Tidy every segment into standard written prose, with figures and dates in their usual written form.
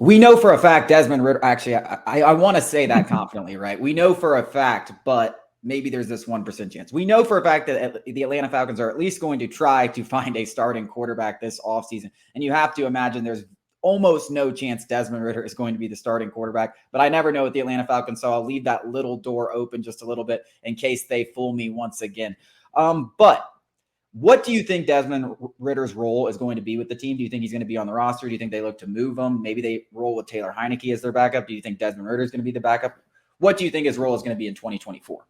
We know for a fact Desmond Ridder, actually, I want to say that confidently, right? We know for a fact, but maybe there's this 1% chance. We know for a fact that the Atlanta Falcons are at least going to try to find a starting quarterback this offseason. And you have to imagine there's almost no chance Desmond Ridder is going to be the starting quarterback. But I never know with the Atlanta Falcons, so I'll leave that little door open just a little bit in case they fool me once again. But what do you think Desmond Ridder's role is going to be with the team? Do you think he's going to be on the roster? Do you think they look to move him? Maybe they roll with Taylor Heineke as their backup. Do you think Desmond Ridder is going to be the backup? What do you think his role is going to be in 2024?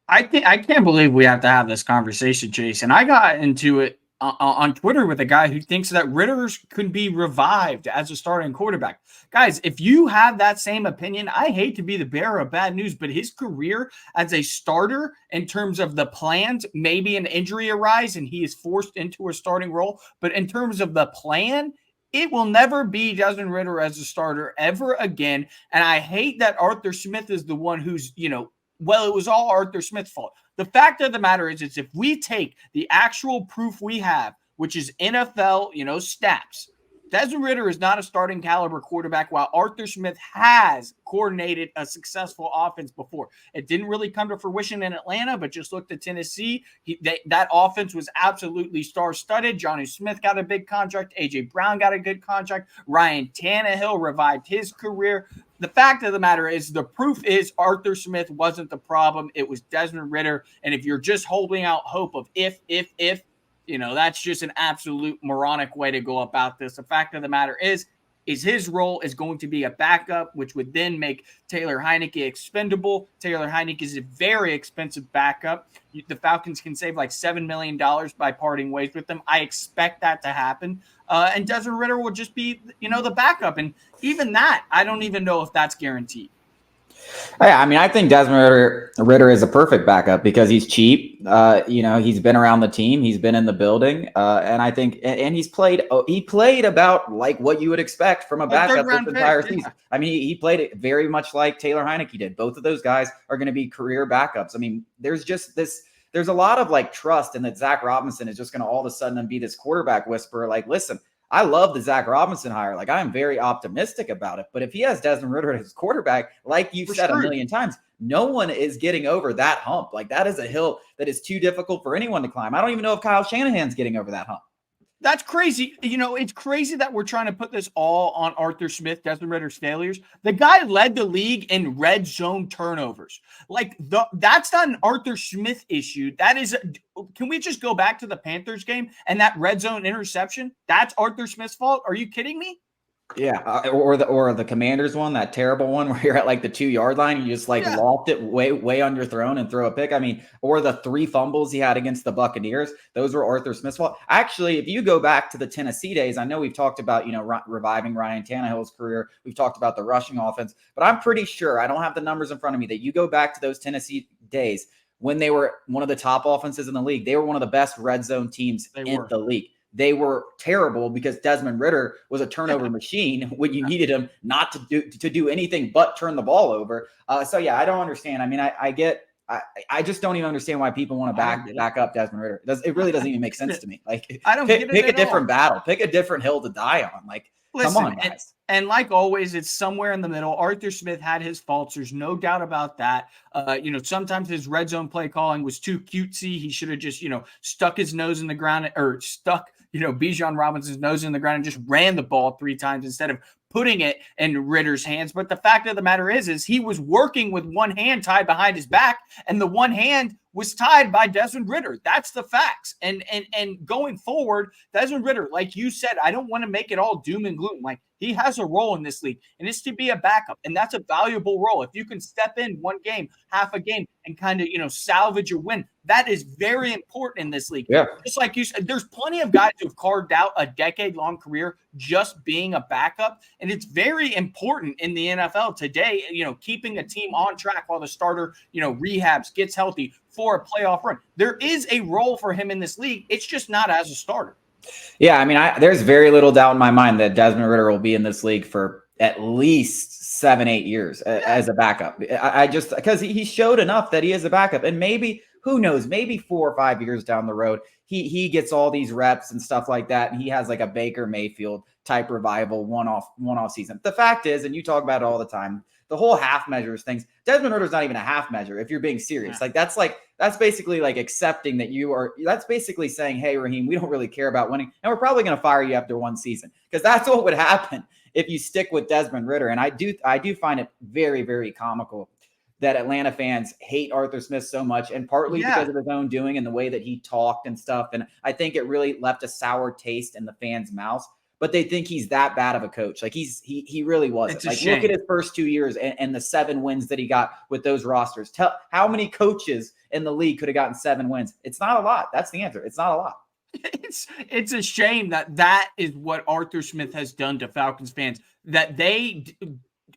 I can't believe we have to have this conversation, Jason. I got into it on Twitter with a guy who thinks that Ridder could be revived as a starting quarterback. Guys, if you have that same opinion, I hate to be the bearer of bad news, but his career as a starter in terms of the plans, maybe an injury arise and he is forced into a starting role. But in terms of the plan, it will never be Desmond Ridder as a starter ever again. And I hate that Arthur Smith is the one who's, well, it was all Arthur Smith's fault. The fact of the matter is if we take the actual proof we have, which is NFL, stats, Desmond Ridder is not a starting caliber quarterback, while Arthur Smith has coordinated a successful offense before. It didn't really come to fruition in Atlanta, but just look at Tennessee. That offense was absolutely star-studded. Jonnu Smith got a big contract. A.J. Brown got a good contract. Ryan Tannehill revived his career. The fact of the matter is the proof is Arthur Smith wasn't the problem. It was Desmond Ridder. And if you're just holding out hope of if, that's just an absolute moronic way to go about this. The fact of the matter is his role is going to be a backup, which would then make Taylor Heineke expendable. Taylor Heineke is a very expensive backup. The Falcons can save like $7 million by parting ways with them. I expect that to happen. And Desmond Ridder will just be, the backup. And even that, I don't even know if that's guaranteed. Yeah, I mean, I think Desmond Ridder is a perfect backup because he's cheap. He's been around the team, he's been in the building, and I think, and he played about like what you would expect from a backup this entire season. Yeah. I mean, he played it very much like Taylor Heineke did. Both of those guys are going to be career backups. I mean, there's a lot of like trust in that Zach Robinson is just going to all of a sudden be this quarterback whisperer. Like, listen, I love the Zach Robinson hire. Like, I'm very optimistic about it. But if he has Desmond Ridder as his quarterback, like you've said a million times, no one is getting over that hump. Like, that is a hill that is too difficult for anyone to climb. I don't even know if Kyle Shanahan's getting over that hump. That's crazy. It's crazy that we're trying to put this all on Arthur Smith, Desmond Ridder's failures. The guy led the league in red zone turnovers. Like, that's not an Arthur Smith issue. That is, can we just go back to the Panthers game and that red zone interception? That's Arthur Smith's fault? Are you kidding me? Yeah, or the Commanders one, that terrible one where you're at like the 2-yard line, you just loft it way on your throne and throw a pick. I mean, or the 3 fumbles he had against the Buccaneers, those were Arthur Smith's fault. Actually, if you go back to the Tennessee days, I know we've talked about reviving Ryan Tannehill's career, we've talked about the rushing offense, but I'm pretty sure, I don't have the numbers in front of me, that you go back to those Tennessee days when they were one of the top offenses in the league. They were one of the best red zone teams in the league. They were terrible because Desmond Ridder was a turnover machine when you needed him not to do anything but turn the ball over. So yeah, I don't understand. I mean, I just don't even understand why people want to back up Desmond Ridder. It really doesn't even make sense to me. Like, I don't pick a different battle, pick a different hill to die on. Like, listen, come on, guys. And like always, it's somewhere in the middle. Arthur Smith had his faults. There's no doubt about that. Sometimes his red zone play calling was too cutesy. He should have just, stuck his nose in the ground or stuck, Bijan Robinson's nose in the ground and just ran the ball 3 times instead of putting it in Ridder's hands. But the fact of the matter is he was working with one hand tied behind his back, and the one hand was tied by Desmond Ridder. That's the facts. And going forward, Desmond Ridder, like you said, I don't want to make it all doom and gloom. Like, he has a role in this league, and it's to be a backup, and that's a valuable role. If you can step in one game, half a game, and kind of, salvage a win, that is very important in this league. Yeah. Just like you said, there's plenty of guys who've carved out a decade-long career just being a backup, and it's very important in the NFL today, keeping a team on track while the starter, rehabs, gets healthy for a playoff run. There is a role for him in this league. It's just not as a starter. Yeah, I mean, there's very little doubt in my mind that Desmond Ridder will be in this league for at least 7-8 years as a backup. I just because he showed enough that he is a backup, and maybe who knows, maybe 4 or 5 years down the road, he gets all these reps and stuff like that, and he has like a Baker Mayfield type revival one-off season. The fact is, and you talk about it all the time, the whole half measures things. Desmond Ridder's not even a half measure if you're being serious. Yeah. That's basically like accepting that that's basically saying, hey, Raheem, we don't really care about winning, and we're probably going to fire you after one season, because that's what would happen if you stick with Desmond Ridder. And I do find it very, very comical that Atlanta fans hate Arthur Smith so much, and partly because of his own doing and the way that he talked and stuff. And I think it really left a sour taste in the fans' mouths. But they think he's that bad of a coach. Like he really wasn't. Like, look at his first 2 years and the 7 wins that he got with those rosters. Tell how many coaches in the league could have gotten 7 wins. It's not a lot. That's the answer. It's not a lot. It's a shame that is what Arthur Smith has done to Falcons fans, that they,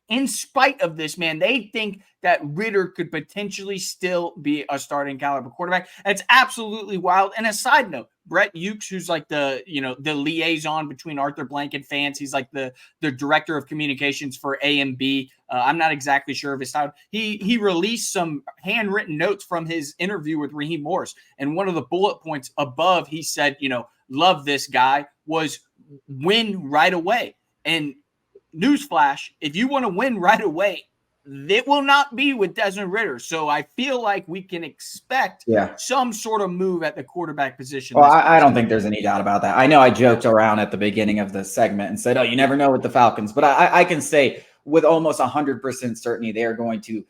in spite of this, man, they think that Ridder could potentially still be a starting caliber quarterback. It's absolutely wild. And a side note, Brett Ukes, who's like the liaison between Arthur Blank and fans. He's like the director of communications for A&B. I'm not exactly sure of his title. He released some handwritten notes from his interview with Raheem Morris. And one of the bullet points above, he said, love this guy, was win right away. And newsflash, if you want to win right away, it will not be with Desmond Ridder. So I feel like we can expect some sort of move at the quarterback position. Well, I don't think there's any doubt about that. I know I joked around at the beginning of the segment and said, oh, you never know with the Falcons. But I can say with almost 100% certainty they are going to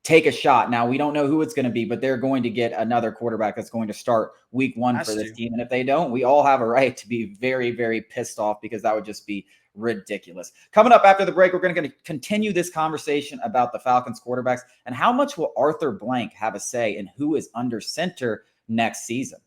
take a shot. Now, we don't know who it's going to be, but they're going to get another quarterback that's going to start week 1 for this team. And if they don't, we all have a right to be very, very pissed off, because that would just be ridiculous. Coming up after the break, we're going to continue this conversation about the Falcons quarterbacks and how much will Arthur Blank have a say in who is under center next season.